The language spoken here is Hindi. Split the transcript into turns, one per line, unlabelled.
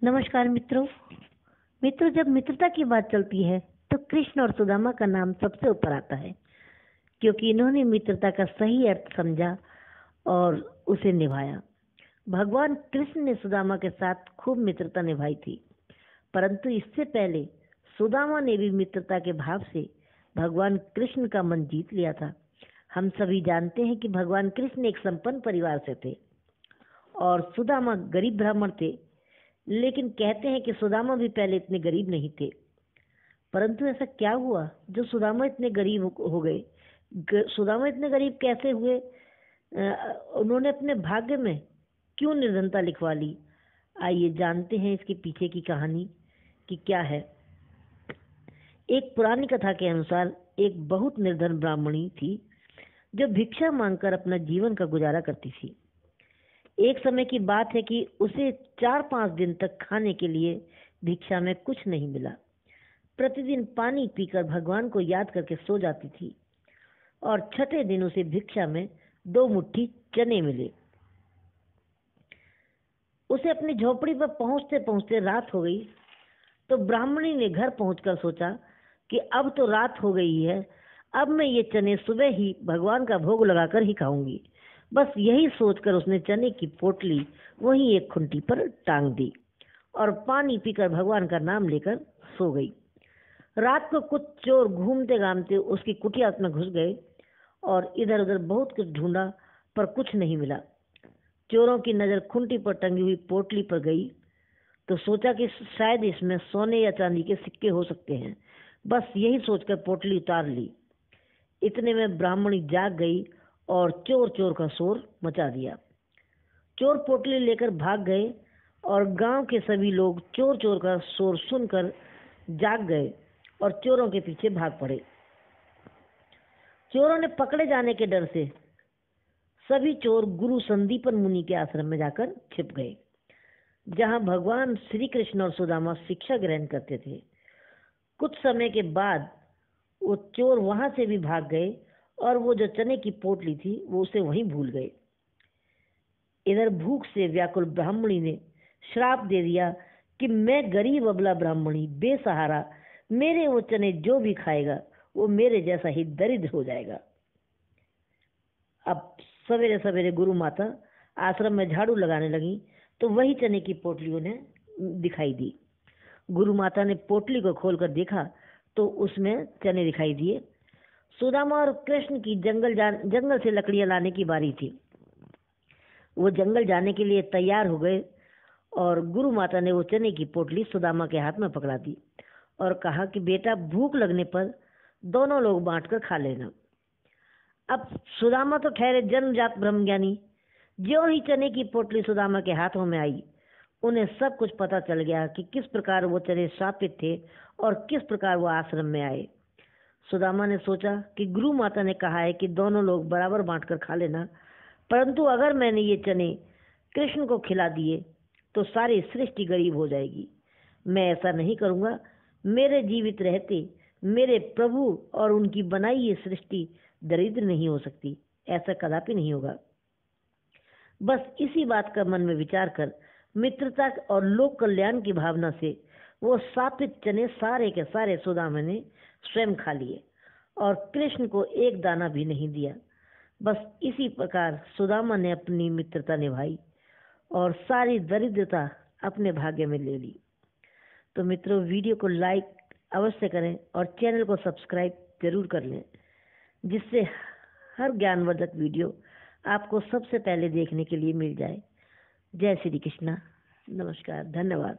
नमस्कार मित्रों। जब मित्रता की बात चलती है तो कृष्ण और सुदामा का नाम सबसे ऊपर आता है, क्योंकि इन्होंने मित्रता का सही अर्थ समझा और उसे निभाया। भगवान कृष्ण ने सुदामा के साथ खूब मित्रता निभाई थी, परंतु इससे पहले सुदामा ने भी मित्रता के भाव से भगवान कृष्ण का मन जीत लिया था। हम सभी जानते हैं कि भगवान कृष्ण एक संपन्न परिवार से थे और सुदामा गरीब ब्राह्मण थे, लेकिन कहते हैं कि सुदामा भी पहले इतने गरीब नहीं थे। परंतु ऐसा क्या हुआ जो सुदामा इतने गरीब हो गए? सुदामा इतने गरीब कैसे हुए? उन्होंने अपने भाग्य में क्यों निर्धनता लिखवा ली? आइए जानते हैं इसके पीछे की कहानी कि क्या है। एक पुरानी कथा के अनुसार एक बहुत निर्धन ब्राह्मणी थी जो भिक्षा मांगकर अपना जीवन का गुजारा करती थी। एक समय की बात है कि उसे 4-5 दिन तक खाने के लिए भिक्षा में कुछ नहीं मिला। प्रतिदिन पानी पीकर भगवान को याद करके सो जाती थी और छठे दिन उसे भिक्षा में 2 मुट्ठी चने मिले। उसे अपनी झोपड़ी पर पहुंचते पहुंचते रात हो गई, तो ब्राह्मणी ने घर पहुंचकर सोचा कि अब तो रात हो गई है, अब मैं ये चने सुबह ही भगवान का भोग लगाकर ही खाऊंगी। बस यही सोचकर उसने चने की पोटली वहीं एक खुंटी पर टांग दी और पानी पीकर भगवान का नाम लेकर सो गई। रात को कुछ चोर घूमते घामते उसकी कुटिया में घुस गए और इधर उधर बहुत कुछ ढूंढा, पर कुछ नहीं मिला। चोरों की नजर खुंटी पर टंगी हुई पोटली पर गई तो सोचा कि शायद इसमें सोने या चांदी के सिक्के हो सकते हैं। बस यही सोचकर पोटली उतार ली। इतने में ब्राह्मणी जाग गई और चोर चोर का शोर मचा दिया। चोर पोटली लेकर भाग गए और गांव के सभी लोग चोर चोर का शोर सुनकर जाग गए और चोरों के पीछे भाग पड़े। चोरों ने पकड़े जाने के डर से सभी चोर गुरु संदीपन मुनि के आश्रम में जाकर छिप गए, जहां भगवान श्री कृष्ण और सुदामा शिक्षा ग्रहण करते थे। कुछ समय के बाद वो चोर वहां से भी भाग गए और वो जो चने की पोटली थी वो उसे वहीं भूल गए। इधर भूख से व्याकुल ब्राह्मणी ने श्राप दे दिया कि मैं गरीब अबला ब्राह्मणी बेसहारा, मेरे वो चने जो भी खाएगा वो मेरे जैसा ही दरिद्र हो जाएगा। अब सवेरे सवेरे गुरु माता आश्रम में झाड़ू लगाने लगी तो वही चने की पोटली उन्हें दिखाई दी। गुरु माता ने पोटली को खोलकर देखा तो उसमें चने दिखाई दिए। सुदामा और कृष्ण की जंगल से लकड़ियां लाने की बारी थी। वो जंगल जाने के लिए तैयार हो गए और गुरु माता ने वो चने की पोटली सुदामा के हाथ में पकड़ा दी और कहा कि बेटा, भूख लगने पर दोनों लोग बांटकर खा लेना। अब सुदामा तो ठहरे जन्मजात ब्रह्मज्ञानी। ज्यों ही चने की पोटली सुदामा के हाथों में आई, उन्हें सब कुछ पता चल गया कि किस प्रकार वो चने श्रापित थे और किस प्रकार वो आश्रम में आए। सुदामा ने सोचा कि गुरु माता ने कहा है कि दोनों लोग बराबर बांटकर खा लेना, परंतु अगर मैंने ये चने कृष्ण को खिला दिए तो सारी सृष्टि गरीब हो जाएगी। मैं ऐसा नहीं करूंगा। मेरे जीवित रहते मेरे प्रभु और उनकी बनाई ये सृष्टि दरिद्र नहीं हो सकती। ऐसा कदापि नहीं होगा। बस इसी बात का मन में विचार कर मित्रता और लोक कल्याण की भावना से वो सापित चने सारे के सारे सुदामा ने स्वयं खा लिए और कृष्ण को एक दाना भी नहीं दिया। बस इसी प्रकार सुदामा ने अपनी मित्रता निभाई और सारी दरिद्रता अपने भाग्य में ले ली। तो मित्रों, वीडियो को लाइक अवश्य करें और चैनल को सब्सक्राइब जरूर कर लें, जिससे हर ज्ञानवर्धक वीडियो आपको सबसे पहले देखने के लिए मिल जाए। जय श्री कृष्णा। नमस्कार। धन्यवाद।